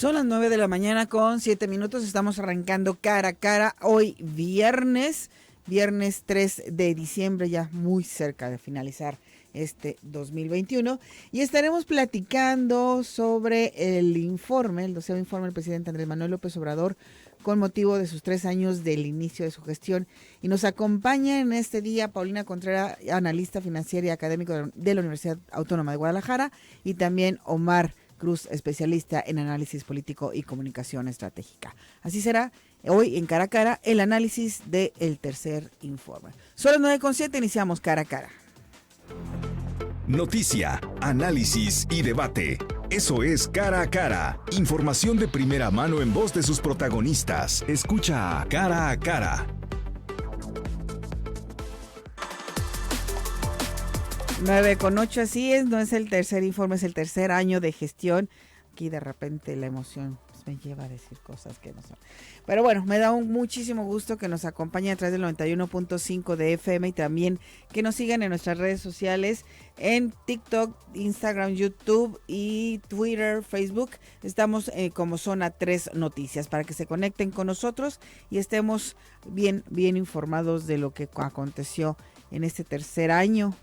Son las 9 de la mañana con 7 minutos. Estamos arrancando cara a cara hoy viernes 3 de diciembre, ya muy cerca de finalizar este 2021. Y estaremos platicando sobre el informe, el 12º informe del presidente Andrés Manuel López Obrador con motivo de sus 3 años del inicio de su gestión. Y nos acompaña en este día Paulina Contreras, analista financiera y académico de la Universidad Autónoma de Guadalajara, y también Omar Cruz, especialista en análisis político y comunicación estratégica. Así será hoy en Cara a Cara el análisis del tercer informe. Son las 9:07, iniciamos Cara a Cara. Noticia, análisis y debate. Eso es Cara a Cara. Información de primera mano en voz de sus protagonistas. Escucha a Cara, 9:08, así es, no es el tercer informe, es el tercer año de gestión. Aquí de repente la emoción me lleva a decir cosas que no son. Pero bueno, me da muchísimo gusto que nos acompañe a través del 91.5 de FM y también que nos sigan en nuestras redes sociales, en TikTok, Instagram, YouTube y Twitter, Facebook. Estamos como Zona 3 Noticias para que se conecten con nosotros y estemos bien informados de lo que aconteció en este tercer año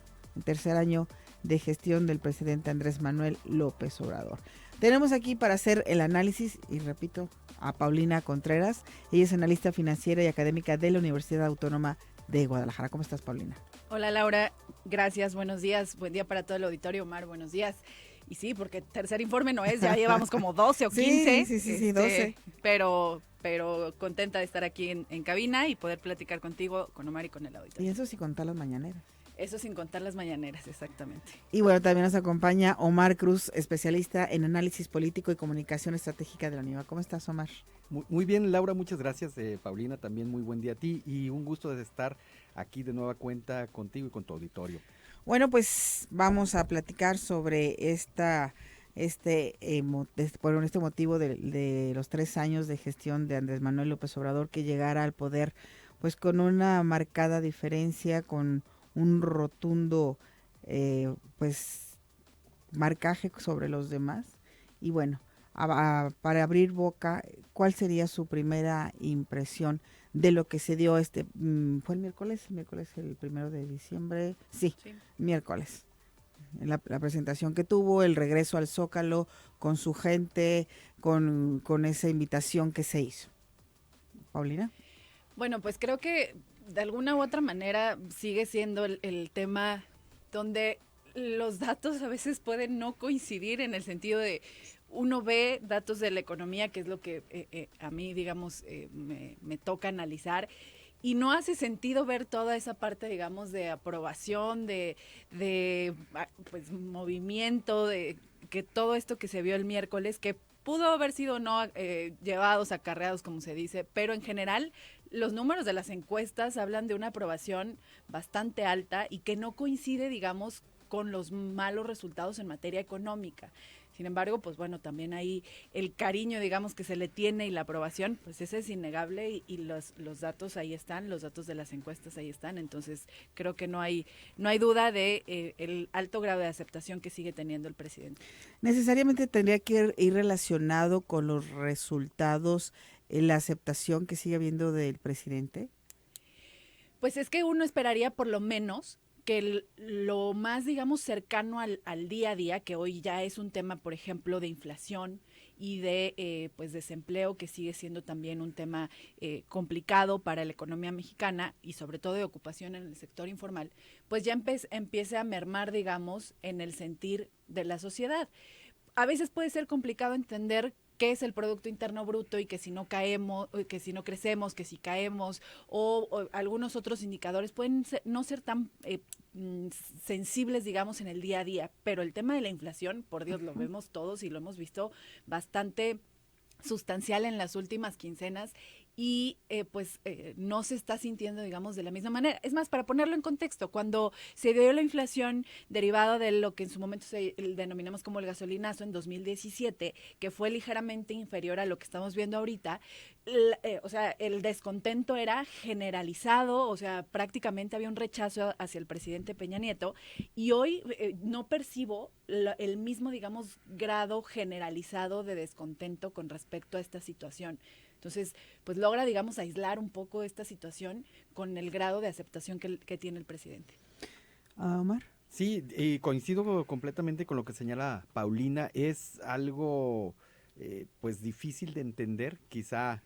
de gestión del presidente Andrés Manuel López Obrador. Tenemos aquí para hacer el análisis, y repito, a Paulina Contreras. Ella es analista financiera y académica de la Universidad Autónoma de Guadalajara. ¿Cómo estás, Paulina? Hola, Laura. Gracias. Buenos días. Buen día para todo el auditorio. Omar, buenos días. Y sí, porque tercer informe no es, ya llevamos como 12 o 15. Sí, 12. Pero contenta de estar aquí en cabina y poder platicar contigo, con Omar y con el auditorio. Y eso sin contar las mañaneras. Eso sin contar las mañaneras, exactamente. Y bueno, también nos acompaña Omar Cruz, especialista en análisis político y comunicación estratégica de la UNIVA. ¿Cómo estás, Omar? Muy bien, Laura, muchas gracias. Paulina, también muy buen día a ti y un gusto de estar aquí de nueva cuenta contigo y con tu auditorio. Bueno, pues vamos a platicar sobre este motivo de los 3 años de gestión de Andrés Manuel López Obrador, que llegara al poder pues con una marcada diferencia, con un rotundo marcaje sobre los demás. Y bueno, para abrir boca, ¿cuál sería su primera impresión de lo que se dio fue el miércoles el 1 de diciembre? Sí. Miércoles. La presentación que tuvo, el regreso al Zócalo con su gente, con esa invitación que se hizo. Paulina. Bueno, pues creo que de alguna u otra manera sigue siendo el tema donde los datos a veces pueden no coincidir, en el sentido de uno ve datos de la economía, que es lo que a mí, digamos, me toca analizar, y no hace sentido ver toda esa parte, digamos, de aprobación, de movimiento, de que todo esto que se vio el miércoles, que pudo haber sido no llevados, acarreados, como se dice, pero en general los números de las encuestas hablan de una aprobación bastante alta y que no coincide, digamos, con los malos resultados en materia económica. Sin embargo, pues bueno, también ahí el cariño, digamos, que se le tiene y la aprobación, pues ese es innegable y los datos ahí están, los datos de las encuestas ahí están. Entonces, creo que no hay duda de el alto grado de aceptación que sigue teniendo el presidente. ¿Necesariamente tendría que ir relacionado con los resultados la aceptación que sigue habiendo del presidente? Pues es que uno esperaría por lo menos que lo más, digamos, cercano al día a día, que hoy ya es un tema, por ejemplo, de inflación y de desempleo, que sigue siendo también un tema complicado para la economía mexicana y sobre todo de ocupación en el sector informal, pues ya empiece a mermar, digamos, en el sentir de la sociedad. A veces puede ser complicado entender qué es el Producto Interno Bruto y que si no caemos, que si no crecemos, que si caemos, o algunos otros indicadores pueden no ser tan sensibles, digamos, en el día a día. Pero el tema de la inflación, por Dios, lo vemos todos y lo hemos visto bastante sustancial en las últimas quincenas y no se está sintiendo, digamos, de la misma manera. Es más, para ponerlo en contexto, cuando se dio la inflación derivada de lo que en su momento se denominamos como el gasolinazo en 2017, que fue ligeramente inferior a lo que estamos viendo ahorita, el descontento era generalizado, o sea, prácticamente había un rechazo hacia el presidente Peña Nieto, y hoy no percibo el mismo, digamos, grado generalizado de descontento con respecto a esta situación. Entonces, pues logra, digamos, aislar un poco esta situación con el grado de aceptación que tiene el presidente. Omar. Sí, y coincido completamente con lo que señala Paulina. Es algo pues difícil de entender. Quizá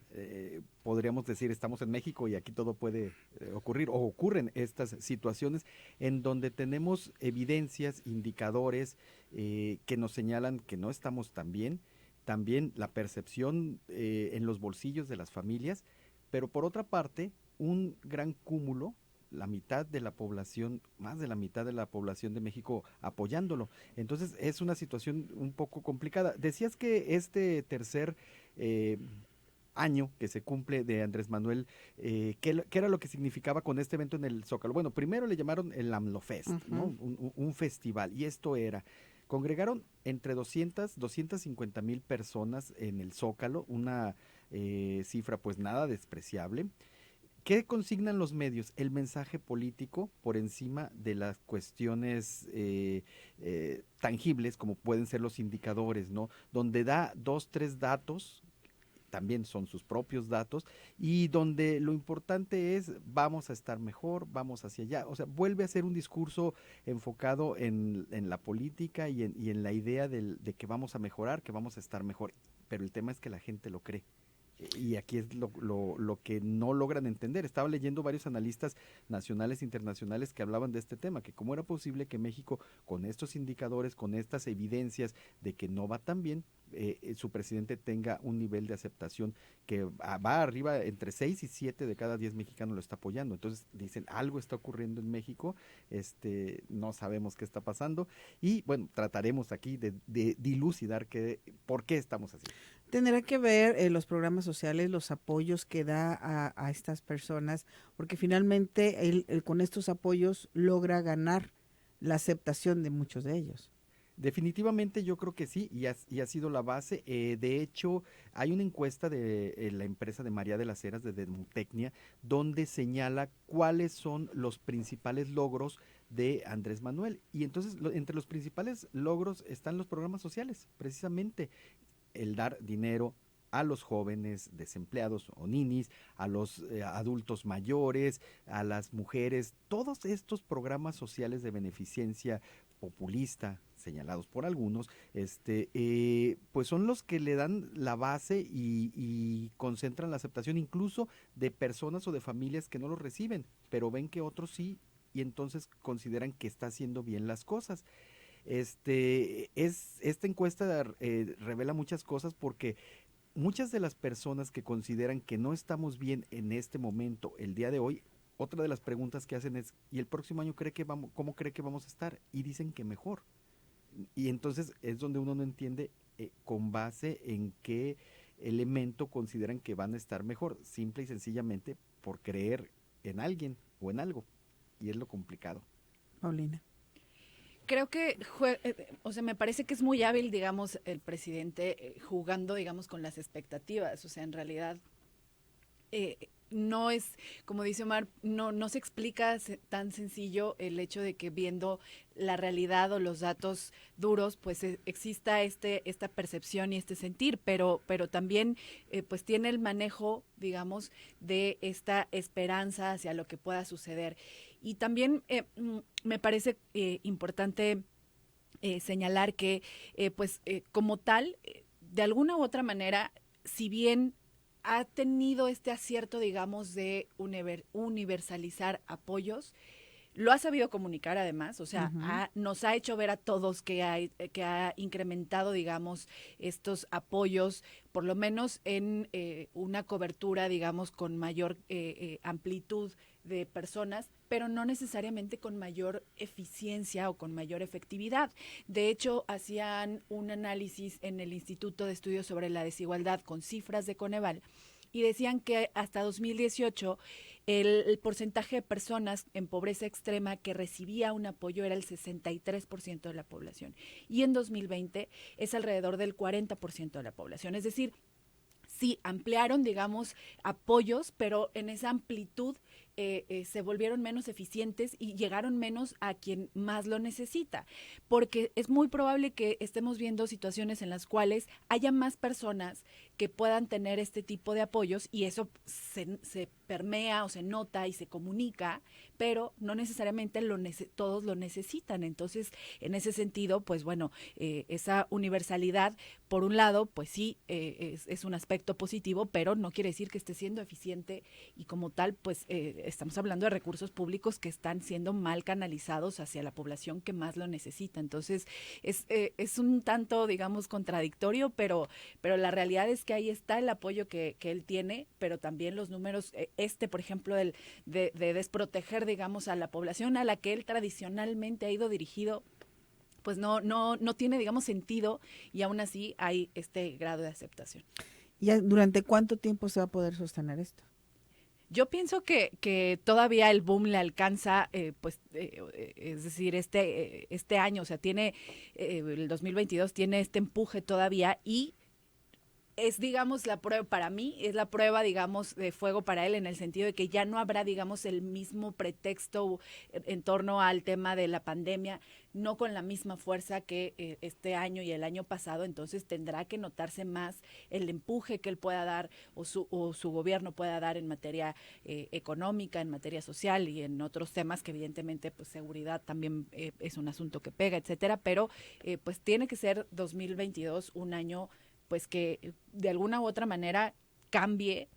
podríamos decir estamos en México y aquí todo puede ocurrir o ocurren estas situaciones en donde tenemos evidencias, indicadores que nos señalan que no estamos tan bien. También la percepción en los bolsillos de las familias, pero por otra parte, un gran cúmulo, la mitad de la población, más de la mitad de la población de México apoyándolo. Entonces es una situación un poco complicada. Decías que este tercer año que se cumple de Andrés Manuel, ¿qué era lo que significaba con este evento en el Zócalo? Bueno, primero le llamaron el AMLO Fest, ¿no? Un festival, y esto era, congregaron entre 250,000 personas en el Zócalo, una cifra pues nada despreciable. ¿Qué consignan los medios? El mensaje político por encima de las cuestiones tangibles, como pueden ser los indicadores, ¿no? Donde da 2, 3 datos, también son sus propios datos, y donde lo importante es vamos a estar mejor, vamos hacia allá. O sea, vuelve a ser un discurso enfocado en la política y en la idea de que vamos a mejorar, que vamos a estar mejor. Pero el tema es que la gente lo cree. Y aquí es lo que no logran entender. Estaba leyendo varios analistas nacionales e internacionales que hablaban de este tema, que cómo era posible que México, con estos indicadores, con estas evidencias de que no va tan bien, su presidente tenga un nivel de aceptación que va arriba, entre 6 y 7 de cada 10 mexicanos lo está apoyando. Entonces dicen, algo está ocurriendo en México, no sabemos qué está pasando, y bueno, trataremos aquí de dilucidar por qué estamos así. Tendrá que ver los programas sociales, los apoyos que da a estas personas, porque finalmente él con estos apoyos logra ganar la aceptación de muchos de ellos. Definitivamente yo creo que sí, y ha sido la base. De hecho, hay una encuesta de la empresa de María de las Heras, de Demutecnia, donde señala cuáles son los principales logros de Andrés Manuel. Y entonces, entre los principales logros están los programas sociales, precisamente el dar dinero a los jóvenes desempleados o ninis, a los adultos mayores, a las mujeres, todos estos programas sociales de beneficencia populista, señalados por algunos, pues son los que le dan la base y concentran la aceptación incluso de personas o de familias que no los reciben, pero ven que otros sí, y entonces consideran que está haciendo bien las cosas. Esta encuesta revela muchas cosas porque muchas de las personas que consideran que no estamos bien en este momento, el día de hoy, otra de las preguntas que hacen es, ¿y el próximo año cómo cree que vamos a estar? Y dicen que mejor. Y entonces es donde uno no entiende con base en qué elemento consideran que van a estar mejor, simple y sencillamente por creer en alguien o en algo. Y es lo complicado. Paulina. Creo que, me parece que es muy hábil, digamos, el presidente jugando, digamos, con las expectativas. O sea, en realidad no es, como dice Omar, no se explica tan sencillo el hecho de que viendo la realidad o los datos duros, pues exista esta percepción y este sentir, pero también pues tiene el manejo, digamos, de esta esperanza hacia lo que pueda suceder. Y también me parece importante señalar que, como tal, de alguna u otra manera, si bien ha tenido este acierto, digamos, de universalizar apoyos, lo ha sabido comunicar además, o sea, nos ha hecho ver a todos que ha incrementado, digamos, estos apoyos, por lo menos en una cobertura, digamos, con mayor amplitud de personas, pero no necesariamente con mayor eficiencia o con mayor efectividad. De hecho, hacían un análisis en el Instituto de Estudios sobre la Desigualdad con cifras de Coneval, y decían que hasta 2018 el porcentaje de personas en pobreza extrema que recibía un apoyo era el 63% de la población, y en 2020 es alrededor del 40% de la población. Es decir, sí ampliaron, digamos, apoyos, pero en esa amplitud se volvieron menos eficientes y llegaron menos a quien más lo necesita, porque es muy probable que estemos viendo situaciones en las cuales haya más personas que puedan tener este tipo de apoyos, y eso se permea o se nota y se comunica, pero no necesariamente todos lo necesitan. Entonces, en ese sentido, pues bueno, esa universalidad, por un lado, pues sí, es un aspecto positivo, pero no quiere decir que esté siendo eficiente, y como tal, pues estamos hablando de recursos públicos que están siendo mal canalizados hacia la población que más lo necesita. Entonces, es un tanto, digamos, contradictorio, pero la realidad es que ahí está el apoyo que él tiene, pero también los números, por ejemplo, de desproteger, digamos, a la población a la que él tradicionalmente ha ido dirigido, pues no tiene, digamos, sentido, y aún así hay este grado de aceptación. ¿Y durante cuánto tiempo se va a poder sostener esto? Yo pienso que todavía el boom le alcanza, es decir, este año, o sea, tiene el 2022 tiene este empuje todavía, y es, digamos, la prueba para mí, es la prueba, digamos, de fuego para él, en el sentido de que ya no habrá, digamos, el mismo pretexto en torno al tema de la pandemia, no con la misma fuerza que este año y el año pasado. Entonces tendrá que notarse más el empuje que él pueda dar, o su gobierno pueda dar en materia económica, en materia social y en otros temas que evidentemente, pues, seguridad también es un asunto que pega, etcétera, pero pues tiene que ser 2022 un año, pues, que de alguna u otra manera cambie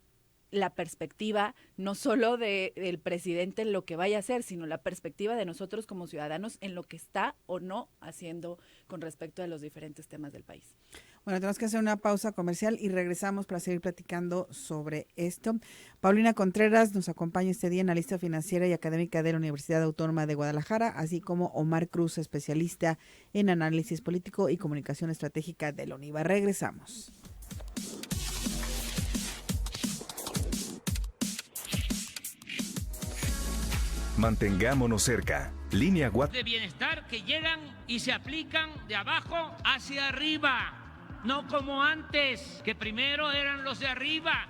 la perspectiva, no solo del presidente en lo que vaya a hacer, sino la perspectiva de nosotros como ciudadanos en lo que está o no haciendo con respecto a los diferentes temas del país. Bueno, tenemos que hacer una pausa comercial y regresamos para seguir platicando sobre esto. Paulina Contreras nos acompaña este día, analista financiera y académica de la Universidad Autónoma de Guadalajara, así como Omar Cruz, especialista en análisis político y comunicación estratégica de la UNIVA. Regresamos. Mantengámonos cerca. Línea WhatsApp de bienestar que llegan y se aplican de abajo hacia arriba. No como antes, que primero eran los de arriba,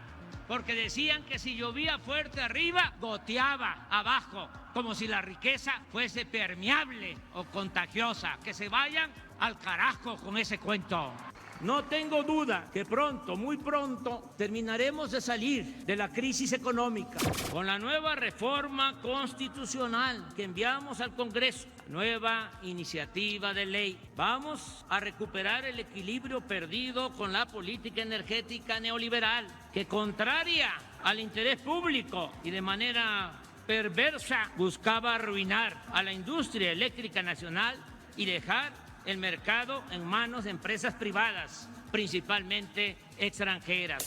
porque decían que si llovía fuerte arriba, goteaba abajo, como si la riqueza fuese permeable o contagiosa. Que se vayan al carajo con ese cuento. No tengo duda que pronto, muy pronto, terminaremos de salir de la crisis económica con la nueva reforma constitucional que enviamos al Congreso, nueva iniciativa de ley. Vamos a recuperar el equilibrio perdido con la política energética neoliberal, que, contraria al interés público y de manera perversa, buscaba arruinar a la industria eléctrica nacional y dejar el mercado en manos de empresas privadas, principalmente extranjeras.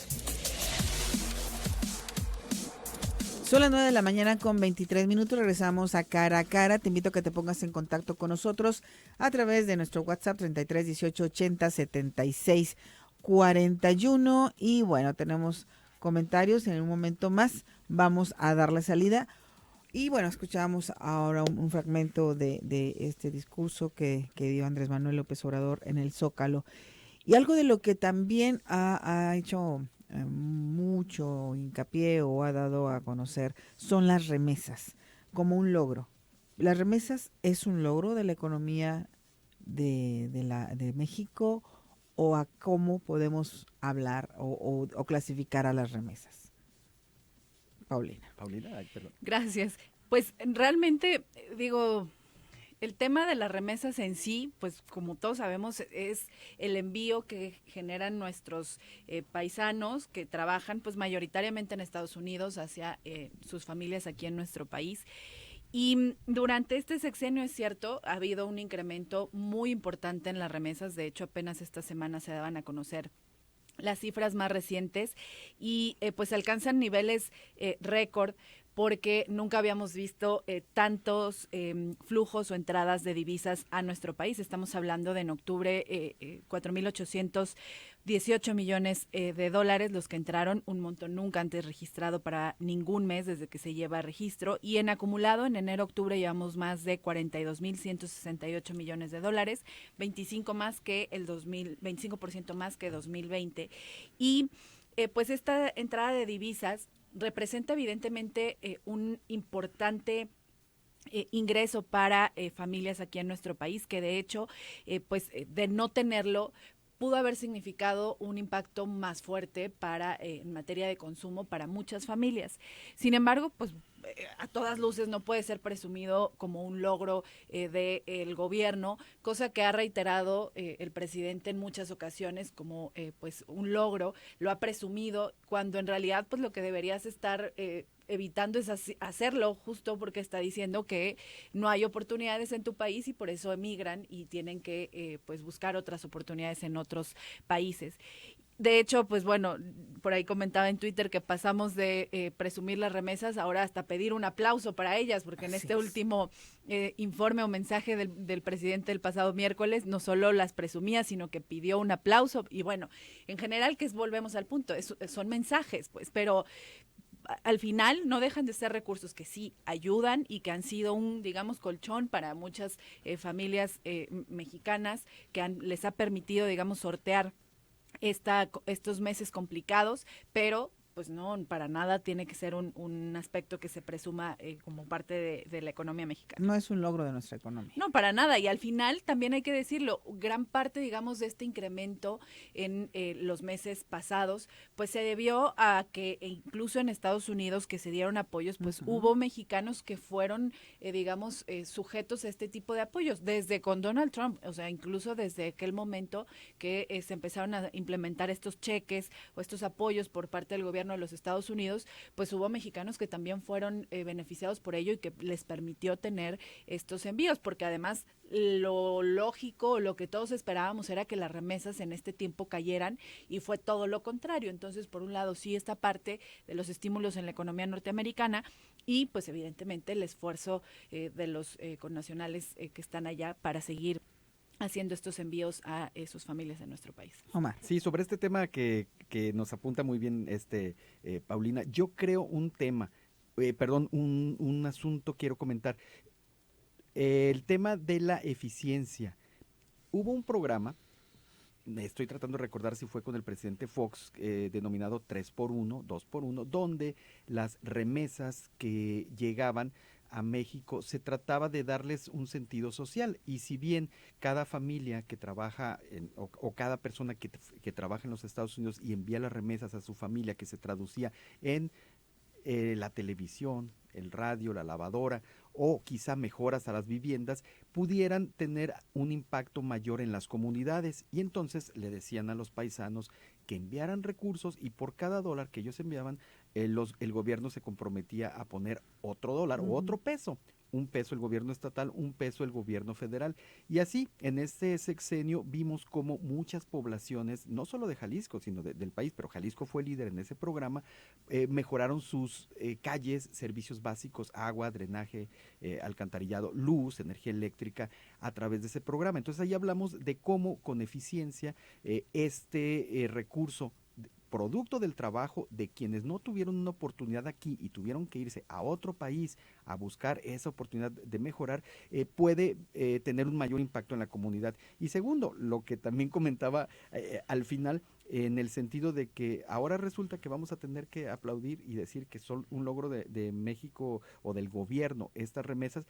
Son las 9 de la mañana con 23 minutos. Regresamos a Cara a Cara. Te invito a que te pongas en contacto con nosotros a través de nuestro WhatsApp 33 18 80 76 41. Y bueno, tenemos comentarios. En un momento más vamos a darle salida. Y bueno, escuchamos ahora un fragmento de este discurso que dio Andrés Manuel López Obrador en el Zócalo. Y algo de lo que también ha hecho mucho hincapié o ha dado a conocer son las remesas como un logro. ¿Las remesas es un logro de la economía de México, o a cómo podemos hablar o clasificar a las remesas? Paulina, ay, perdón. Gracias. Pues realmente, digo, el tema de las remesas en sí, pues como todos sabemos, es el envío que generan nuestros paisanos que trabajan pues mayoritariamente en Estados Unidos hacia sus familias aquí en nuestro país. Y durante este sexenio, es cierto, ha habido un incremento muy importante en las remesas. De hecho, apenas esta semana se daban a conocer las cifras más recientes y pues alcanzan niveles récord, porque nunca habíamos visto tantos flujos o entradas de divisas a nuestro país. Estamos hablando de en octubre 4.818 millones de dólares los que entraron, un monto nunca antes registrado para ningún mes desde que se lleva registro, y en acumulado en enero-octubre llevamos más de 42.168 millones de dólares, 25% más que 2020, y pues esta entrada de divisas representa evidentemente un importante ingreso para familias aquí en nuestro país, que de hecho, de no tenerlo, pudo haber significado un impacto más fuerte para en materia de consumo para muchas familias. Sin embargo, pues a todas luces no puede ser presumido como un logro del gobierno, cosa que ha reiterado el presidente en muchas ocasiones como pues un logro, lo ha presumido, cuando en realidad pues lo que deberías estar evitando es hacerlo, justo porque está diciendo que no hay oportunidades en tu país y por eso emigran y tienen que pues buscar otras oportunidades en otros países. De hecho, pues bueno, por ahí comentaba en Twitter que pasamos de presumir las remesas ahora hasta pedir un aplauso para ellas, porque en este último informe o mensaje del presidente el pasado miércoles no solo las presumía, sino que pidió un aplauso. Y bueno, en general, que volvemos al punto, son mensajes, pues, pero al final no dejan de ser recursos que sí ayudan y que han sido un, digamos, colchón para muchas familias mexicanas que les ha permitido, digamos, sortear estos meses complicados, pero pues no, para nada tiene que ser un aspecto que se presuma como parte de la economía mexicana. No es un logro de nuestra economía. No, para nada. Y al final, también hay que decirlo, gran parte, digamos, de este incremento en los meses pasados, pues se debió a que incluso en Estados Unidos que se dieron apoyos, pues hubo mexicanos que fueron, digamos, sujetos a este tipo de apoyos, desde con Donald Trump, o sea, incluso desde aquel momento que se empezaron a implementar estos cheques o estos apoyos por parte del gobierno de los Estados Unidos, pues hubo mexicanos que también fueron beneficiados por ello y que les permitió tener estos envíos, porque además lo lógico, lo que todos esperábamos era que las remesas en este tiempo cayeran y fue todo lo contrario. Entonces, por un lado, sí, esta parte de los estímulos en la economía norteamericana y pues evidentemente el esfuerzo de los connacionales que están allá para seguir haciendo estos envíos a sus familias en nuestro país. Omar. Sí, sobre este tema que nos apunta muy bien Paulina, yo creo un asunto quiero comentar. El tema de la eficiencia. Hubo un programa, estoy tratando de recordar si fue con el presidente Fox, denominado 3x1, 2x1, donde las remesas que llegaban a México se trataba de darles un sentido social, y si bien cada familia que trabaja o cada persona que trabaja en los Estados Unidos y envía las remesas a su familia, que se traducía en la televisión, el radio, la lavadora o quizá mejoras a las viviendas, pudieran tener un impacto mayor en las comunidades, y entonces le decían a los paisanos que enviaran recursos y por cada dólar que ellos enviaban el gobierno se comprometía a poner otro dólar o otro peso. Un peso el gobierno estatal, un peso el gobierno federal. Y así, en este sexenio vimos como muchas poblaciones, no solo de Jalisco, sino del país, pero Jalisco fue líder en ese programa, mejoraron sus calles, servicios básicos, agua, drenaje, alcantarillado, luz, energía eléctrica, a través de ese programa. Entonces ahí hablamos de cómo con eficiencia recurso producto del trabajo de quienes no tuvieron una oportunidad aquí y tuvieron que irse a otro país a buscar esa oportunidad de mejorar, puede tener un mayor impacto en la comunidad. Y segundo, lo que también comentaba al final, en el sentido de que ahora resulta que vamos a tener que aplaudir y decir que son un logro de México o del gobierno estas remesas.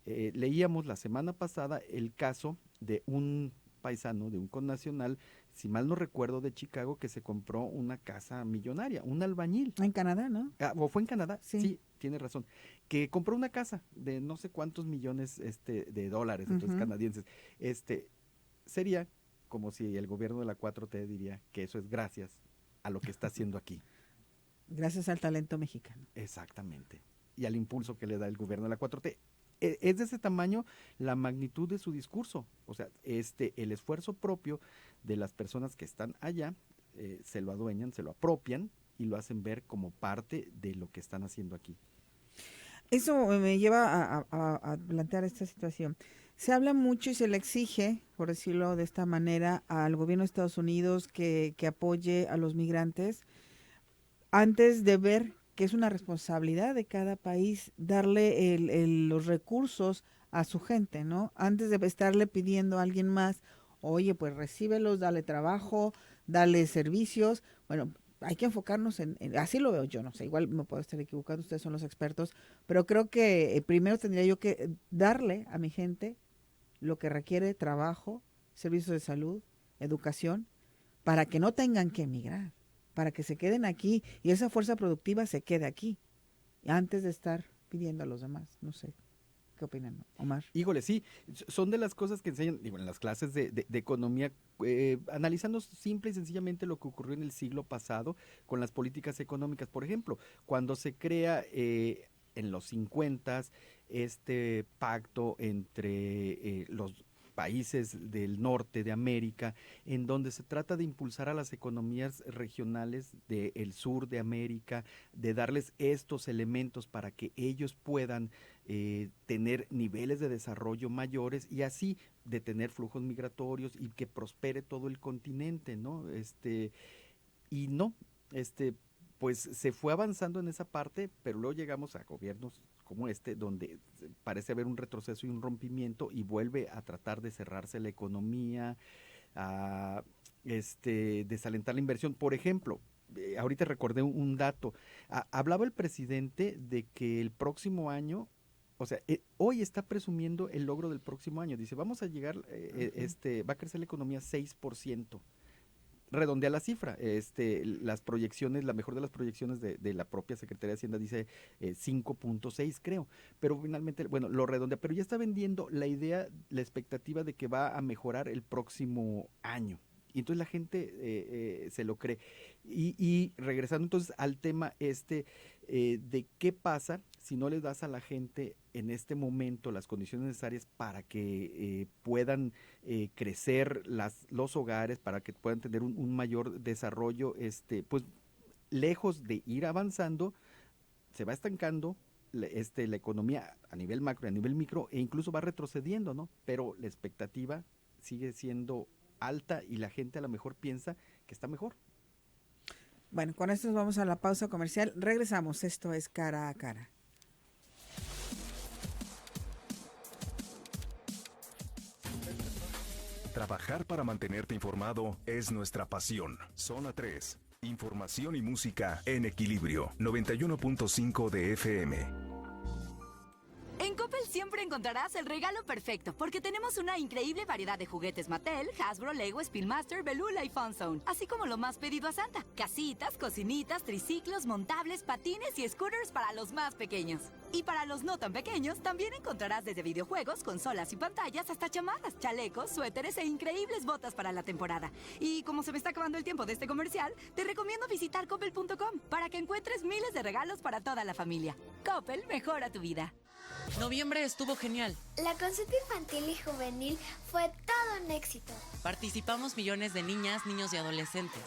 Leíamos la semana pasada el caso de un paisano, de un connacional, si mal no recuerdo, de Chicago, que se compró una casa millonaria, un albañil. En Canadá, ¿no? ¿O fue en Canadá? Sí, tiene razón. Que compró una casa de no sé cuántos millones de dólares, entonces canadienses. Sería como si el gobierno de la 4T diría que eso es gracias a lo que está haciendo aquí. Gracias al talento mexicano. Exactamente. Y al impulso que le da el gobierno de la 4T. Es de ese tamaño la magnitud de su discurso. O sea, el esfuerzo propio de las personas que están allá, se lo adueñan, se lo apropian y lo hacen ver como parte de lo que están haciendo aquí. Eso me lleva a plantear esta situación. Se habla mucho y se le exige, por decirlo de esta manera, al gobierno de Estados Unidos que apoye a los migrantes antes de ver que es una responsabilidad de cada país darle los recursos a su gente, ¿no? Antes de estarle pidiendo a alguien más, oye, pues recíbelos, dale trabajo, dale servicios. Bueno, hay que enfocarnos así lo veo yo, no sé, igual me puedo estar equivocando, ustedes son los expertos, pero creo que primero tendría yo que darle a mi gente lo que requiere: trabajo, servicios de salud, educación, para que no tengan que emigrar, para que se queden aquí y esa fuerza productiva se quede aquí, antes de estar pidiendo a los demás. No sé, ¿qué opinan, Omar? Híjole, sí, son de las cosas que enseñan, digo, en las clases de economía, analizando simple y sencillamente lo que ocurrió en el siglo pasado con las políticas económicas. Por ejemplo, cuando se crea en los 50 este pacto entre los países del norte de América, en donde se trata de impulsar a las economías regionales del sur de América, de darles estos elementos para que ellos puedan tener niveles de desarrollo mayores y así detener flujos migratorios y que prospere todo el continente, ¿no? Y no, pues se fue avanzando en esa parte, pero luego llegamos a gobiernos como donde parece haber un retroceso y un rompimiento y vuelve a tratar de cerrarse la economía, a desalentar la inversión. Por ejemplo, ahorita recordé un dato, hablaba el presidente de que el próximo año, o sea, hoy está presumiendo el logro del próximo año, dice, vamos a llegar, va a crecer la economía 6%. Redondea la cifra, las proyecciones, la mejor de las proyecciones de la propia Secretaría de Hacienda dice 5.6 creo, pero finalmente, bueno, lo redondea, pero ya está vendiendo la idea, la expectativa de que va a mejorar el próximo año, y entonces la gente se lo cree. Y regresando entonces al tema de qué pasa si no les das a la gente en este momento las condiciones necesarias para que puedan crecer los hogares, para que puedan tener un mayor desarrollo, pues lejos de ir avanzando, se va estancando la economía a nivel macro y a nivel micro, e incluso va retrocediendo, ¿no? Pero la expectativa sigue siendo alta y la gente a lo mejor piensa que está mejor. Bueno, con esto nos vamos a la pausa comercial. Regresamos. Esto es Cara a Cara. Trabajar para mantenerte informado es nuestra pasión. Zona 3. Información y música en equilibrio. 91.5 de FM. En Coppel siempre encontrarás el regalo perfecto, porque tenemos una increíble variedad de juguetes Mattel, Hasbro, Lego, Spielmaster, Belula y Funzone, así como lo más pedido a Santa: casitas, cocinitas, triciclos, montables, patines y scooters para los más pequeños. Y para los no tan pequeños, también encontrarás desde videojuegos, consolas y pantallas hasta chamarras, chalecos, suéteres e increíbles botas para la temporada. Y como se me está acabando el tiempo de este comercial, te recomiendo visitar coppel.com para que encuentres miles de regalos para toda la familia. Coppel mejora tu vida. Noviembre estuvo genial. La consulta infantil y juvenil fue todo un éxito. Participamos millones de niñas, niños y adolescentes.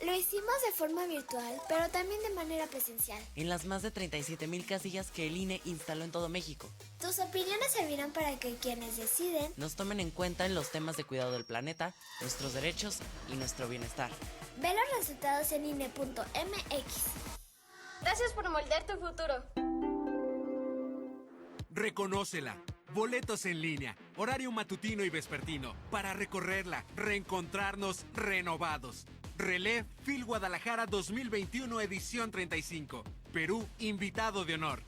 Lo hicimos de forma virtual, pero también de manera presencial. En las más de 37,000 casillas que el INE instaló en todo México. Tus opiniones servirán para que quienes deciden nos tomen en cuenta en los temas de cuidado del planeta, nuestros derechos y nuestro bienestar. Ve los resultados en INE.mx. Gracias por moldear tu futuro. Reconócela. Boletos en línea, horario matutino y vespertino, para recorrerla, reencontrarnos renovados. Relé Phil Guadalajara 2021 edición 35. Perú, invitado de honor.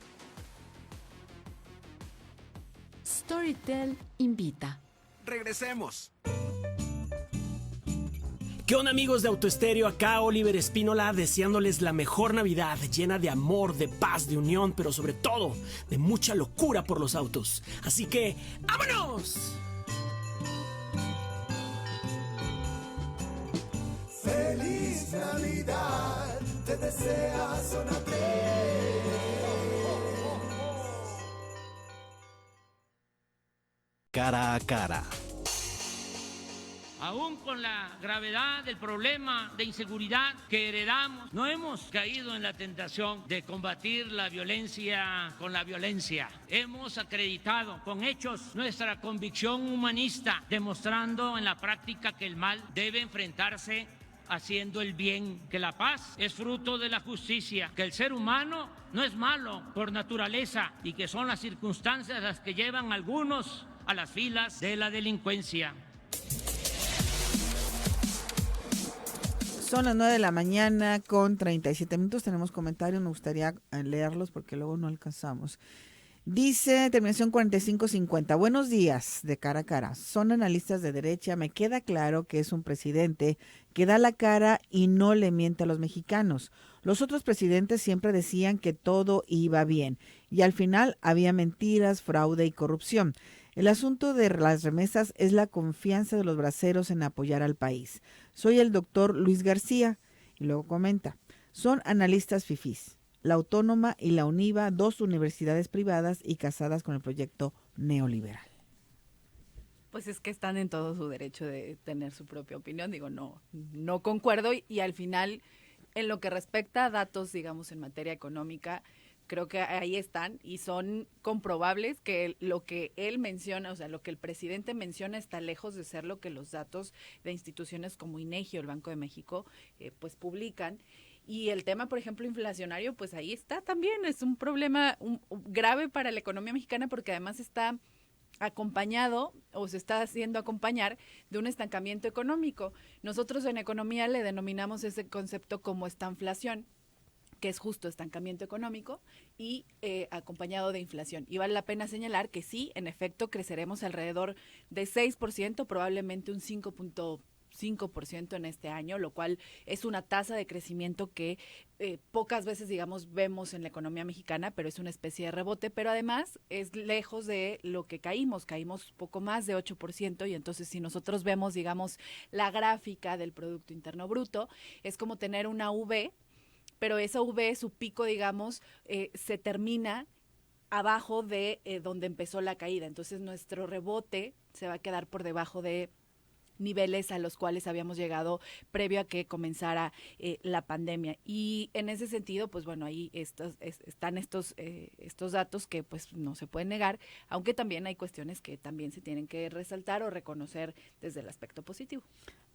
Storytel invita. Regresemos. ¿Qué onda, amigos de Autoestéreo? Acá Oliver Espínola, deseándoles la mejor Navidad, llena de amor, de paz, de unión, pero sobre todo de mucha locura por los autos. Así que, ¡vámonos! ¡Feliz Navidad! Te desea Zona 3. Cara a Cara. Aún con la gravedad del problema de inseguridad que heredamos, no hemos caído en la tentación de combatir la violencia con la violencia. Hemos acreditado con hechos nuestra convicción humanista, demostrando en la práctica que el mal debe enfrentarse haciendo el bien, que la paz es fruto de la justicia, que el ser humano no es malo por naturaleza y que son las circunstancias las que llevan a algunos a las filas de la delincuencia. Son las 9 de la mañana con 37 minutos. Tenemos comentarios, me gustaría leerlos porque luego no alcanzamos. Dice, terminación 4550, buenos días de cara a cara. Son analistas de derecha, me queda claro que es un presidente que da la cara y no le miente a los mexicanos. Los otros presidentes siempre decían que todo iba bien y al final había mentiras, fraude y corrupción. El asunto de las remesas es la confianza de los braceros en apoyar al país. Soy el doctor Luis García. Y luego comenta, son analistas fifís. La Autónoma y la UNIVA, 2 universidades privadas y casadas con el proyecto neoliberal. Pues es que están en todo su derecho de tener su propia opinión. Digo, no concuerdo y al final, en lo que respecta a datos, digamos, en materia económica, creo que ahí están y son comprobables que lo que él menciona, o sea, lo que el presidente menciona está lejos de ser lo que los datos de instituciones como INEGI o el Banco de México pues publican. Y el tema, por ejemplo, inflacionario, pues ahí está también, es un problema grave para la economía mexicana porque además está acompañado o se está haciendo acompañar de un estancamiento económico. Nosotros en economía le denominamos ese concepto como estanflación, que es justo estancamiento económico y acompañado de inflación. Y vale la pena señalar que sí, en efecto, creceremos alrededor de 6%, probablemente un 5.5% en este año, lo cual es una tasa de crecimiento que pocas veces, digamos, vemos en la economía mexicana, pero es una especie de rebote, pero además es lejos de lo que caímos poco más de 8%, y entonces si nosotros vemos, digamos, la gráfica del Producto Interno Bruto, es como tener una V, pero esa V, su pico, digamos, se termina abajo de donde empezó la caída. Entonces nuestro rebote se va a quedar por debajo de niveles a los cuales habíamos llegado previo a que comenzara la pandemia. Y en ese sentido, pues bueno, ahí están estos datos que pues no se pueden negar, aunque también hay cuestiones que también se tienen que resaltar o reconocer desde el aspecto positivo.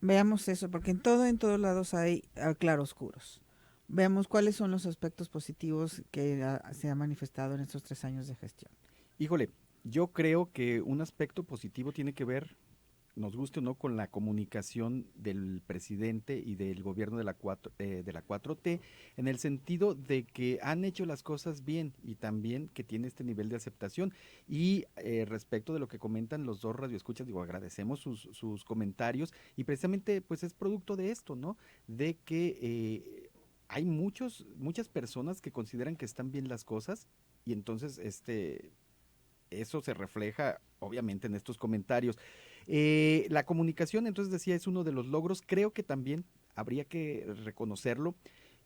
Veamos eso, porque en todos lados hay claroscuros. Veamos cuáles son los aspectos positivos que se han manifestado en estos 3 años de gestión. Híjole, yo creo que un aspecto positivo tiene que ver, nos guste o no, con la comunicación del presidente y del gobierno de la 4T, en el sentido de que han hecho las cosas bien y también que tiene este nivel de aceptación. Y respecto de lo que comentan los dos radioescuchas, digo, agradecemos sus comentarios y precisamente pues es producto de esto, ¿no? De que hay muchas personas que consideran que están bien las cosas y entonces eso se refleja obviamente en estos comentarios. La comunicación, entonces decía, es uno de los logros. Creo que también habría que reconocerlo.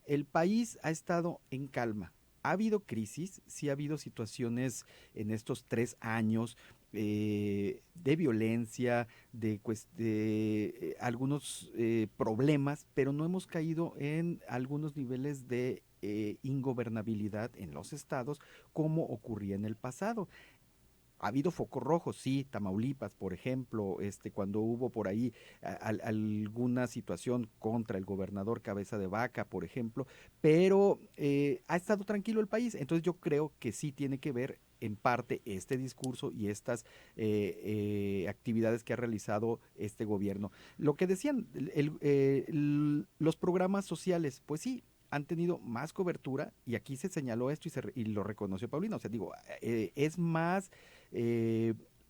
El país ha estado en calma. Ha habido crisis, sí ha habido situaciones en estos 3 años de violencia, de algunos problemas, pero no hemos caído en algunos niveles de ingobernabilidad en los estados como ocurría en el pasado. Ha habido focos rojos, sí, Tamaulipas, por ejemplo, cuando hubo por ahí alguna situación contra el gobernador Cabeza de Vaca, por ejemplo, pero ha estado tranquilo el país. Entonces yo creo que sí tiene que ver en parte este discurso y estas actividades que ha realizado este gobierno. Lo que decían, los programas sociales, pues sí, han tenido más cobertura y aquí se señaló esto y lo reconoció Paulina. O sea, digo, es más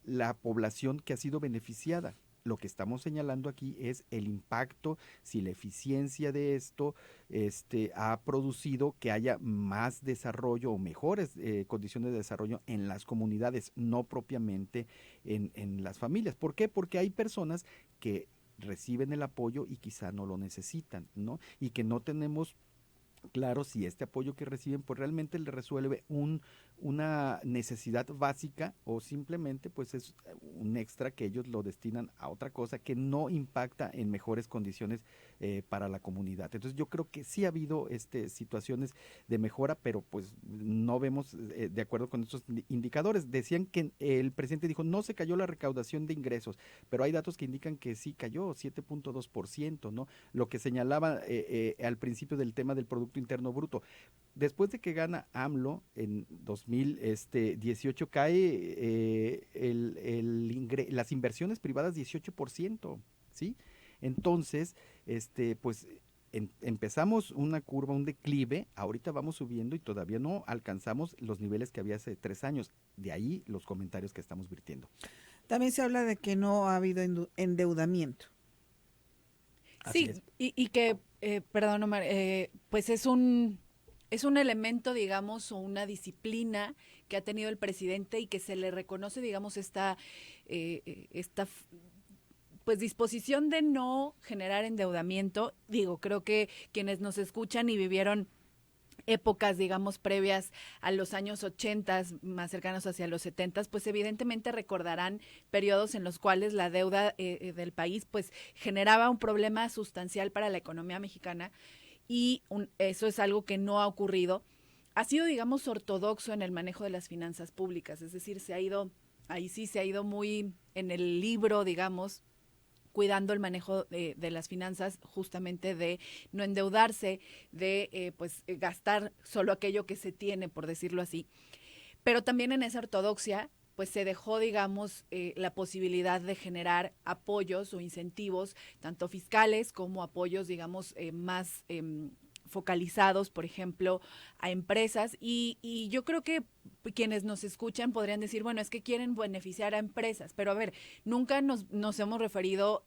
la población que ha sido beneficiada. Lo que estamos señalando aquí es el impacto, si la eficiencia de esto ha producido que haya más desarrollo o mejores condiciones de desarrollo en las comunidades, no propiamente en las familias. ¿Por qué? Porque hay personas que reciben el apoyo y quizá no lo necesitan, ¿no? Y que no tenemos claro si este apoyo que reciben pues realmente le resuelve una necesidad básica o simplemente pues es un extra que ellos lo destinan a otra cosa que no impacta en mejores condiciones para la comunidad. Entonces yo creo que sí ha habido situaciones de mejora, pero pues no vemos de acuerdo con estos indicadores. Decían que el presidente dijo no se cayó la recaudación de ingresos, pero hay datos que indican que sí cayó 7.2%, ¿no? Lo que señalaba al principio del tema del Producto Interno Bruto. Después de que gana AMLO en 2018 cae las inversiones privadas 18%, ¿sí? Entonces, pues empezamos una curva, un declive, ahorita vamos subiendo y todavía no alcanzamos los niveles que había hace 3 años. De ahí los comentarios que estamos virtiendo. También se habla de que no ha habido endeudamiento. Sí, y que, perdón Omar, pues es un elemento, digamos, o una disciplina que ha tenido el presidente y que se le reconoce, digamos, esta pues disposición de no generar endeudamiento. Digo, creo que quienes nos escuchan y vivieron épocas, digamos, previas a los años 80, más cercanos hacia los 70, pues evidentemente recordarán periodos en los cuales la deuda del país pues generaba un problema sustancial para la economía mexicana y eso es algo que no ha ocurrido. Ha sido, digamos, ortodoxo en el manejo de las finanzas públicas, es decir, se ha ido muy en el libro, digamos, cuidando el manejo de las finanzas, justamente de no endeudarse, de pues gastar solo aquello que se tiene, por decirlo así. Pero también en esa ortodoxia, pues se dejó, digamos, la posibilidad de generar apoyos o incentivos, tanto fiscales como apoyos, digamos, más focalizados, por ejemplo, a empresas. Y yo creo que quienes nos escuchan podrían decir, bueno, es que quieren beneficiar a empresas, pero a ver, nunca nos hemos referido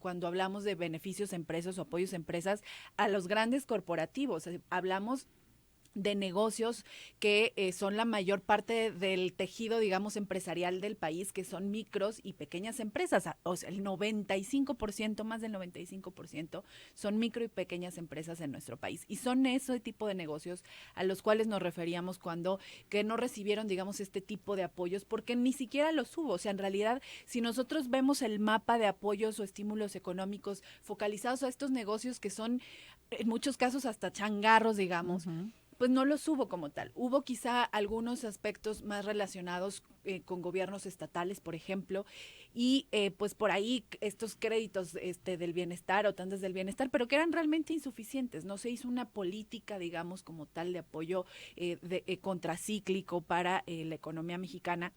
cuando hablamos de beneficios a empresas o apoyos a empresas a los grandes corporativos. Hablamos de negocios que son la mayor parte del tejido, digamos, empresarial del país, que son micros y pequeñas empresas. O sea, el 95%, más del 95%, son micro y pequeñas empresas en nuestro país. Y son ese tipo de negocios a los cuales nos referíamos cuando que no recibieron, digamos, este tipo de apoyos, porque ni siquiera los hubo. O sea, en realidad, si nosotros vemos el mapa de apoyos o estímulos económicos focalizados a estos negocios que son, en muchos casos, hasta changarros, digamos, pues no los hubo como tal. Hubo quizá algunos aspectos más relacionados con gobiernos estatales, por ejemplo, y pues por ahí estos créditos del bienestar o tandas del bienestar, pero que eran realmente insuficientes. No se hizo una política, digamos, como tal de apoyo contracíclico para la economía mexicana.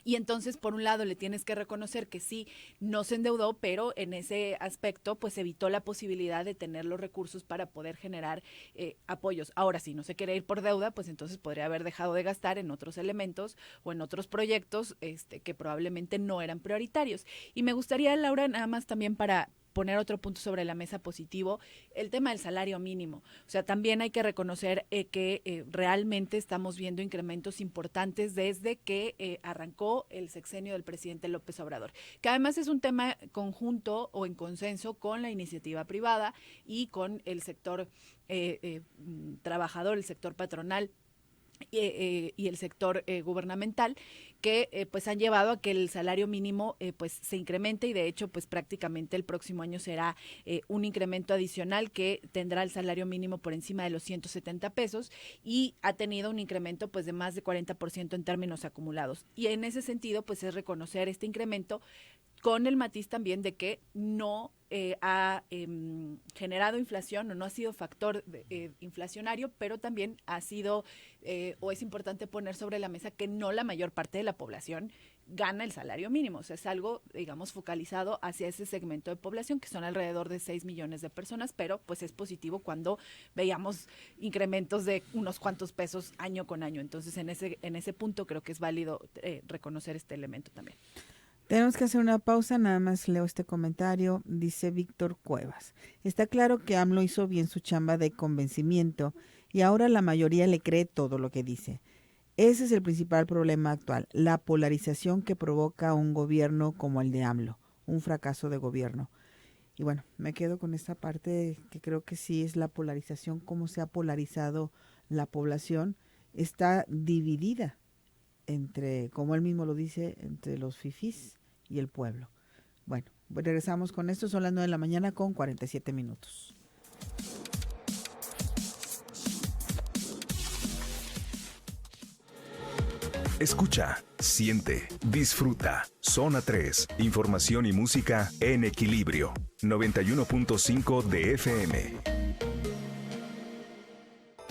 Y entonces, por un lado, le tienes que reconocer que sí, no se endeudó, pero en ese aspecto, pues evitó la posibilidad de tener los recursos para poder generar apoyos. Ahora, si no se quiere ir por deuda, pues entonces podría haber dejado de gastar en otros elementos o en otros proyectos que probablemente no eran prioritarios. Y me gustaría, Laura, nada más también para poner otro punto sobre la mesa positivo, el tema del salario mínimo. O sea, también hay que reconocer que realmente estamos viendo incrementos importantes desde que arrancó el sexenio del presidente López Obrador, que además es un tema conjunto o en consenso con la iniciativa privada y con el sector trabajador, el sector patronal y el sector gubernamental, que pues han llevado a que el salario mínimo pues se incremente, y de hecho pues prácticamente el próximo año será un incremento adicional que tendrá el salario mínimo por encima de los 170 pesos y ha tenido un incremento pues de más de 40% en términos acumulados. Y en ese sentido pues es reconocer este incremento con el matiz también de que no ha generado inflación o no ha sido factor inflacionario, pero también ha sido o es importante poner sobre la mesa que no la mayor parte de la población gana el salario mínimo. O sea, es algo, digamos, focalizado hacia ese segmento de población, que son alrededor de 6 millones de personas, pero pues es positivo cuando veíamos incrementos de unos cuantos pesos año con año. Entonces, en ese punto creo que es válido reconocer este elemento también. Tenemos que hacer una pausa, nada más leo este comentario, dice Víctor Cuevas. Está claro que AMLO hizo bien su chamba de convencimiento y ahora la mayoría le cree todo lo que dice. Ese es el principal problema actual, la polarización que provoca un gobierno como el de AMLO, un fracaso de gobierno. Y bueno, me quedo con esta parte que creo que sí es la polarización, cómo se ha polarizado la población, está dividida entre, como él mismo lo dice, entre los fifís y el pueblo. Bueno, regresamos con esto, son las 9 de la mañana con 47 minutos. Escucha, siente, disfruta. Zona 3, información y música en equilibrio. 91.5 de FM.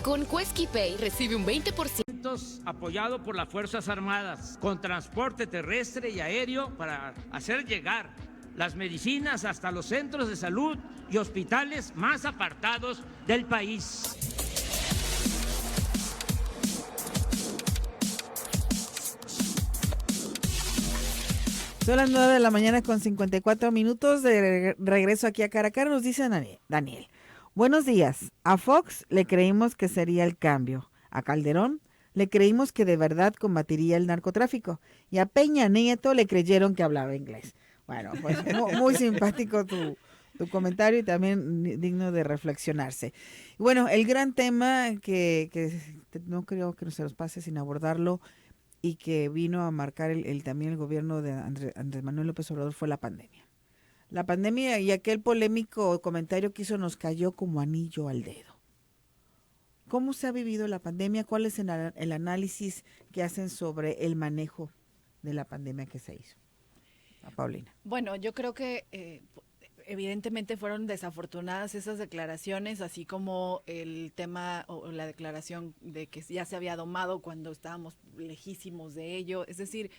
Con Quesky Pay recibe un 20%. Apoyado por las Fuerzas Armadas, con transporte terrestre y aéreo para hacer llegar las medicinas hasta los centros de salud y hospitales más apartados del país. Son las 9 de la mañana con 54 minutos de regreso aquí a Cara a Cara. Nos dice Daniel. Buenos días. A Fox le creímos que sería el cambio. A Calderón le creímos que de verdad combatiría el narcotráfico. Y a Peña Nieto le creyeron que hablaba inglés. Bueno, pues muy simpático tu comentario y también digno de reflexionarse. Bueno, el gran tema que no creo que se nos pase sin abordarlo y que vino a marcar también el gobierno de Andrés Manuel López Obrador fue la pandemia. La pandemia y aquel polémico comentario que hizo nos cayó como anillo al dedo. ¿Cómo se ha vivido la pandemia? ¿Cuál es el análisis que hacen sobre el manejo de la pandemia que se hizo? A Paulina. Bueno, yo creo que evidentemente fueron desafortunadas esas declaraciones, así como el tema o la declaración de que ya se había domado cuando estábamos lejísimos de ello. Es decir,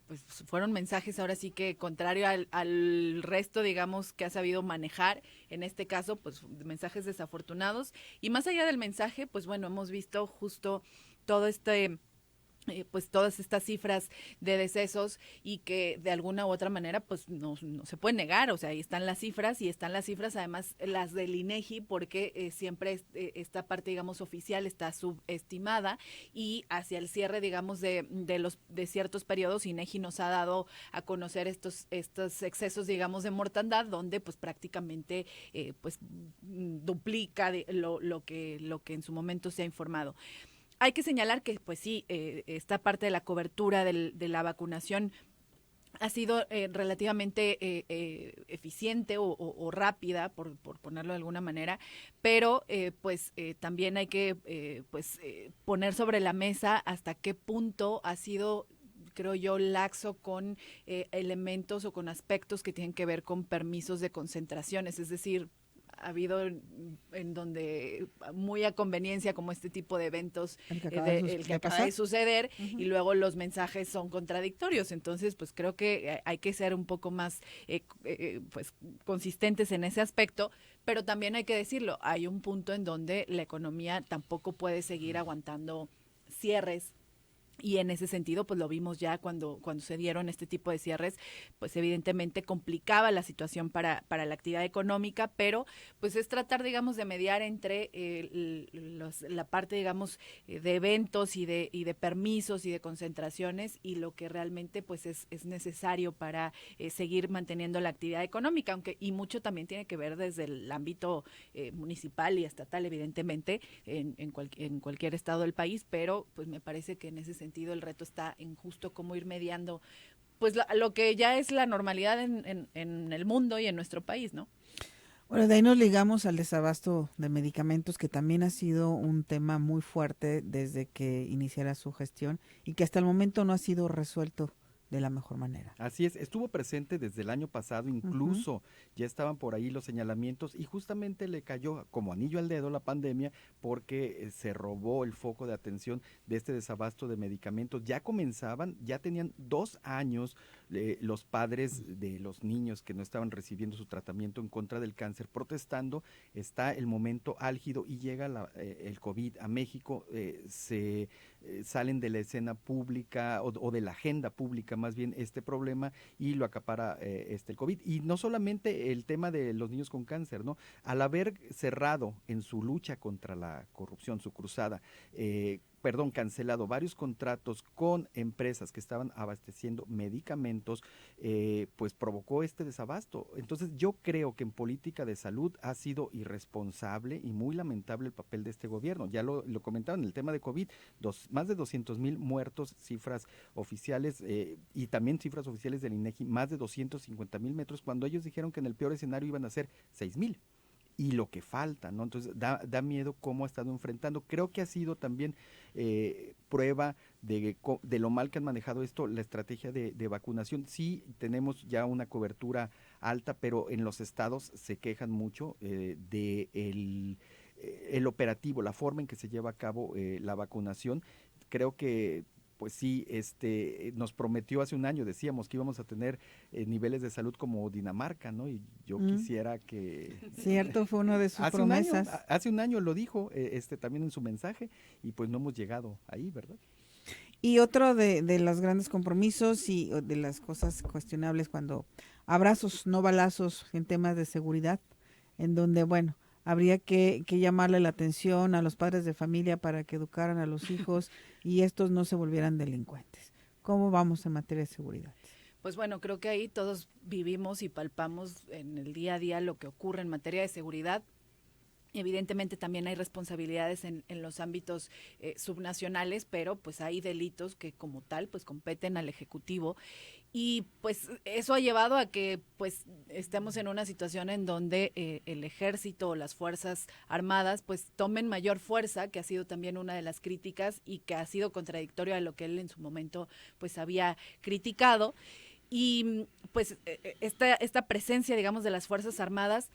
pues fueron mensajes ahora sí que contrario al resto, digamos, que ha sabido manejar. En este caso, pues mensajes desafortunados. Y más allá del mensaje, pues bueno, hemos visto justo todo pues todas estas cifras de decesos y que de alguna u otra manera pues no se puede negar, o sea, ahí están las cifras y están las cifras además las del INEGI porque siempre esta parte digamos oficial está subestimada y hacia el cierre digamos de ciertos periodos INEGI nos ha dado a conocer estos excesos digamos de mortandad donde pues prácticamente pues duplica lo que en su momento se ha informado. Hay que señalar que, pues sí, esta parte de la cobertura de la vacunación ha sido relativamente eficiente o rápida, por ponerlo de alguna manera, pero también hay que poner sobre la mesa hasta qué punto ha sido, creo yo, laxo con elementos o con aspectos que tienen que ver con permisos de concentraciones, es decir, ha habido en donde muy a conveniencia como este tipo de eventos el que acaba de suceder y luego los mensajes son contradictorios, entonces pues creo que hay que ser un poco más pues consistentes en ese aspecto, pero también hay que decirlo, hay un punto en donde la economía tampoco puede seguir aguantando cierres. Y en ese sentido, pues lo vimos ya cuando se dieron este tipo de cierres, pues evidentemente complicaba la situación para la actividad económica, pero pues es tratar, digamos, de mediar entre la parte, digamos, de eventos y de permisos y de concentraciones y lo que realmente pues es necesario para seguir manteniendo la actividad económica, y mucho también tiene que ver desde el ámbito municipal y estatal, evidentemente, en cualquier estado del país, pero pues me parece que en ese sentido el reto está en justo cómo ir mediando pues lo que ya es la normalidad en el mundo y en nuestro país, ¿no? Bueno, de ahí nos ligamos al desabasto de medicamentos, que también ha sido un tema muy fuerte desde que iniciara su gestión y que hasta el momento no ha sido resuelto de la mejor manera. Así es, estuvo presente desde el año pasado, incluso ya estaban por ahí los señalamientos y justamente le cayó como anillo al dedo la pandemia porque se robó el foco de atención de este desabasto de medicamentos. Ya comenzaban, ya tenían 2 años los padres de los niños que no estaban recibiendo su tratamiento en contra del cáncer protestando. Está el momento álgido y llega el COVID a México, salen de la escena pública o de la agenda pública más bien este problema y lo acapara el COVID. Y no solamente el tema de los niños con cáncer, ¿no? Al haber cerrado en su lucha contra la corrupción, su cruzada, cancelado varios contratos con empresas que estaban abasteciendo medicamentos, pues provocó este desabasto. Entonces yo creo que en política de salud ha sido irresponsable y muy lamentable el papel de este gobierno. Ya lo comentaban en el tema de COVID, más de 200,000 muertos, cifras oficiales, y también cifras oficiales del INEGI, más de 250,000 metros, cuando ellos dijeron que en el peor escenario iban a ser 6,000. Y lo que falta, ¿no? Entonces da miedo cómo ha estado enfrentando. Creo que ha sido también prueba de lo mal que han manejado esto, la estrategia de vacunación. Sí tenemos ya una cobertura alta, pero en los estados se quejan mucho de el operativo, la forma en que se lleva a cabo la vacunación. Creo que pues sí, nos prometió hace un año, decíamos que íbamos a tener niveles de salud como Dinamarca, ¿no? Y yo quisiera que... Cierto, fue una de sus promesas. Hace un año lo dijo también en su mensaje, y pues no hemos llegado ahí, ¿verdad? Y otro de los grandes compromisos y de las cosas cuestionables cuando abrazos, no balazos en temas de seguridad, en donde, bueno, habría que llamarle la atención a los padres de familia para que educaran a los hijos y estos no se volvieran delincuentes. ¿Cómo vamos en materia de seguridad? Pues bueno, creo que ahí todos vivimos y palpamos en el día a día lo que ocurre en materia de seguridad. Evidentemente también hay responsabilidades en los ámbitos subnacionales, pero pues hay delitos que como tal pues competen al Ejecutivo. Y pues eso ha llevado a que pues estemos en una situación en donde el ejército o las fuerzas armadas pues tomen mayor fuerza, que ha sido también una de las críticas y que ha sido contradictorio a lo que él en su momento pues había criticado. Y pues esta presencia, digamos, de las fuerzas armadas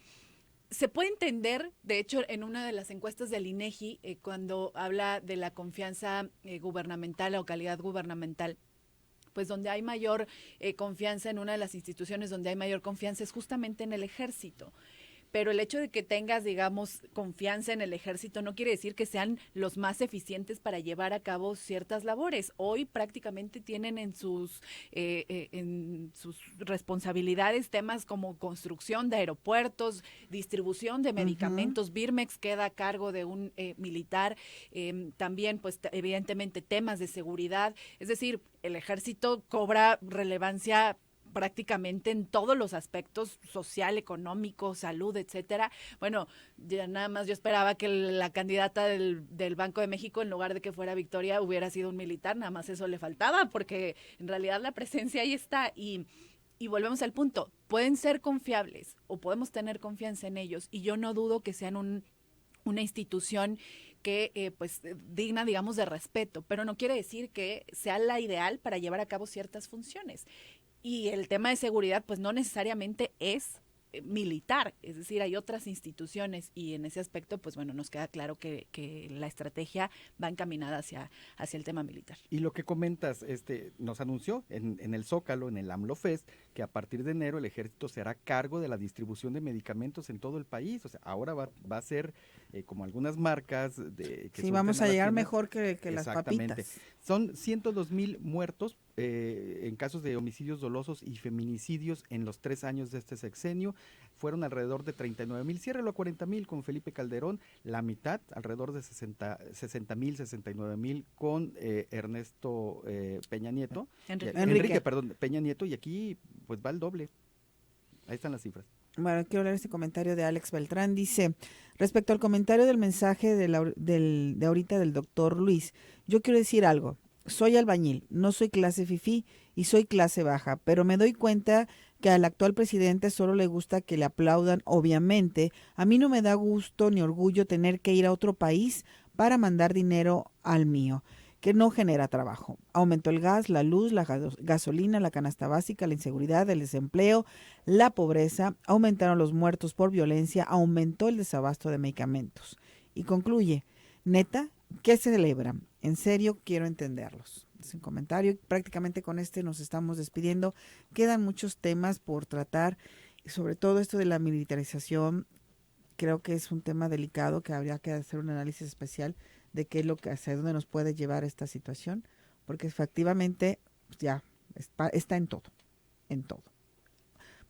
se puede entender, de hecho, en una de las encuestas del INEGI, cuando habla de la confianza gubernamental o calidad gubernamental, pues donde hay mayor confianza, en una de las instituciones donde hay mayor confianza es justamente en el ejército. Pero el hecho de que tengas, digamos, confianza en el ejército no quiere decir que sean los más eficientes para llevar a cabo ciertas labores. Hoy prácticamente tienen en sus responsabilidades temas como construcción de aeropuertos, distribución de medicamentos. Birmex queda a cargo de un militar, también pues evidentemente temas de seguridad. Es decir, el ejército cobra relevancia prácticamente en todos los aspectos, social, económico, salud, etcétera. Bueno, ya nada más yo esperaba que la candidata del Banco de México, en lugar de que fuera Victoria, hubiera sido un militar, nada más eso le faltaba, porque en realidad la presencia ahí está. Y volvemos al punto, pueden ser confiables o podemos tener confianza en ellos, y yo no dudo que sean una institución que pues digna, digamos, de respeto, pero no quiere decir que sea la ideal para llevar a cabo ciertas funciones. Y el tema de seguridad, pues no necesariamente es militar, es decir, hay otras instituciones, y en ese aspecto, pues bueno, nos queda claro que la estrategia va encaminada hacia el tema militar. Y lo que comentas, nos anunció en el Zócalo, en el AMLO Fest, que a partir de enero el ejército se hará cargo de la distribución de medicamentos en todo el país. O sea, ahora va a ser como algunas marcas que sí, vamos a llegar mejor que las papitas. Son 102,000 muertos en casos de homicidios dolosos y feminicidios en los 3 años de este sexenio. Fueron alrededor de 39,000, ciérrelo a 40,000 con Felipe Calderón, la mitad, alrededor de 60,000, 69,000 con Ernesto Peña Nieto. Enrique, Peña Nieto, y aquí pues va el doble. Ahí están las cifras. Bueno, quiero leer este comentario de Alex Beltrán. Dice, respecto al comentario del mensaje de ahorita del doctor Luis, yo quiero decir algo. Soy albañil, no soy clase fifí y soy clase baja, pero me doy cuenta que al actual presidente solo le gusta que le aplaudan, obviamente. A mí no me da gusto ni orgullo tener que ir a otro país para mandar dinero al mío, que no genera trabajo. Aumentó el gas, la luz, la gasolina, la canasta básica, la inseguridad, el desempleo, la pobreza, aumentaron los muertos por violencia, aumentó el desabasto de medicamentos. Y concluye, neta, ¿qué celebran? En serio, quiero entenderlos. Es un comentario. Prácticamente con nos estamos despidiendo. Quedan muchos temas por tratar, sobre todo esto de la militarización. Creo que es un tema delicado que habría que hacer un análisis especial de qué es lo que hacia dónde nos puede llevar esta situación, porque efectivamente ya está en todo, en todo.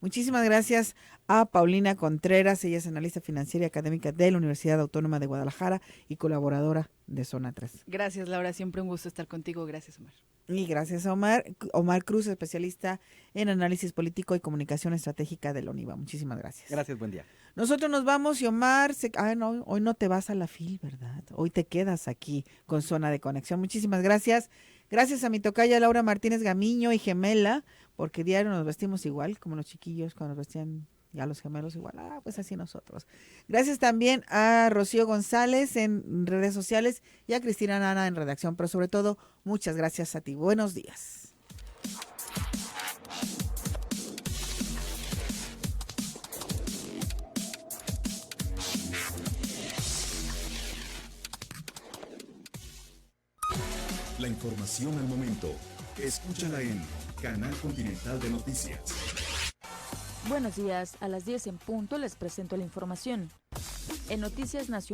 Muchísimas gracias a Paulina Contreras, ella es analista financiera y académica de la Universidad Autónoma de Guadalajara y colaboradora de Zona 3. Gracias, Laura, siempre un gusto estar contigo. Gracias, Omar. Y gracias a Omar Cruz, especialista en análisis político y comunicación estratégica de la UNIVA. Muchísimas gracias. Gracias, buen día. Nosotros nos vamos y Omar, no, hoy no te vas a la FIL, ¿verdad? Hoy te quedas aquí con Zona de Conexión. Muchísimas gracias. Gracias a mi tocaya Laura Martínez Gamiño y gemela, porque diario nos vestimos igual, como los chiquillos cuando nos vestían ya los gemelos igual. Pues así nosotros. Gracias también a Rocío González en redes sociales y a Cristina Nana en redacción, pero sobre todo, muchas gracias a ti. Buenos días. La información al momento. Escúchala en Canal Continental de Noticias. Buenos días, a las 10 en punto les presento la información. En Noticias Nacionales.